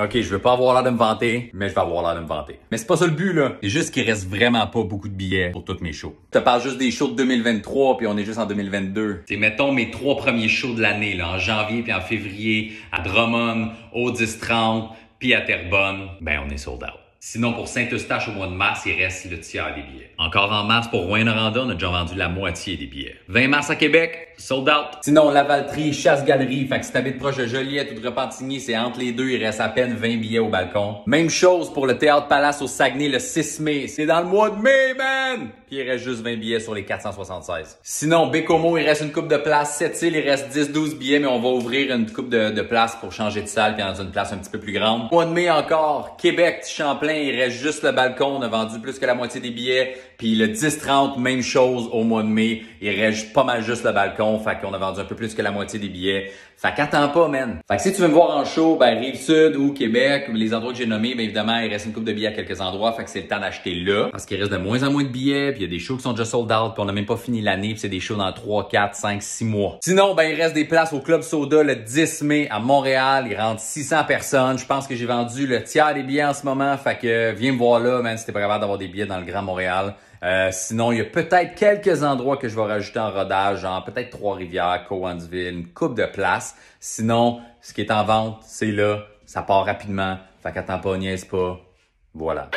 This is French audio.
OK, je veux pas avoir l'air de me vanter, mais je vais avoir l'air de me vanter. Mais c'est pas ça le but, là. C'est juste qu'il reste vraiment pas beaucoup de billets pour tous mes shows. Je te parle juste des shows de 2023, puis on est juste en 2022. C'est mettons mes 3 premiers shows de l'année, là, en janvier puis en février, à Drummond, au 10-30, puis à Terrebonne. Ben, on est sold out. Sinon, pour Saint-Eustache au mois de mars, il reste le tiers des billets. Encore en mars, pour Rouyn-Noranda, on a déjà vendu la moitié des billets. 20 mars à Québec, sold out. Sinon, Lavaltrie, Chasse-Galerie, fait que si t'habites proche de Joliette ou de Repentigny, c'est entre les deux, il reste à peine 20 billets au balcon. Même chose pour le Théâtre Palace au Saguenay le 6 mai. C'est dans le mois de mai, man! Puis il reste juste 20 billets sur les 476. Sinon, Bécomo, il reste une coupe de place. Sept-Îles, il reste 10-12 billets, mais on va ouvrir une coupe de place pour changer de salle puis dans une place un petit peu plus grande. Mois de mai encore, Québec, Champlain, il reste juste le balcon. On a vendu plus que la moitié des billets. Puis le 10-30, même chose au mois de mai. Il reste pas mal juste le balcon. Fait qu'on a vendu un peu plus que la moitié des billets. Fait qu'attends pas, man. Fait que si tu veux me voir en show, ben Rive-Sud ou Québec, les endroits que j'ai nommés, ben évidemment, il reste une coupe de billets à quelques endroits. Fait que c'est le temps d'acheter là. Parce qu'il reste de moins en moins de billets. Puis il y a des shows qui sont déjà sold out. Puis on n'a même pas fini l'année. Puis c'est des shows dans 3, 4, 5, 6 mois. Sinon, ben il reste des places au Club Soda le 10 mai à Montréal. Il rentre 600 personnes. Je pense que j'ai vendu le tiers des billets en ce moment. Fait que viens me voir là, man, si t'es pas capable d'avoir des billets dans le Grand Montréal. Sinon, il y a peut-être quelques endroits que je vais rajouter en rodage, genre peut-être Trois-Rivières, Cowansville, une coupe de place. Sinon, ce qui est en vente, c'est là, ça part rapidement. Fait qu'attends pas, niaise pas. Voilà.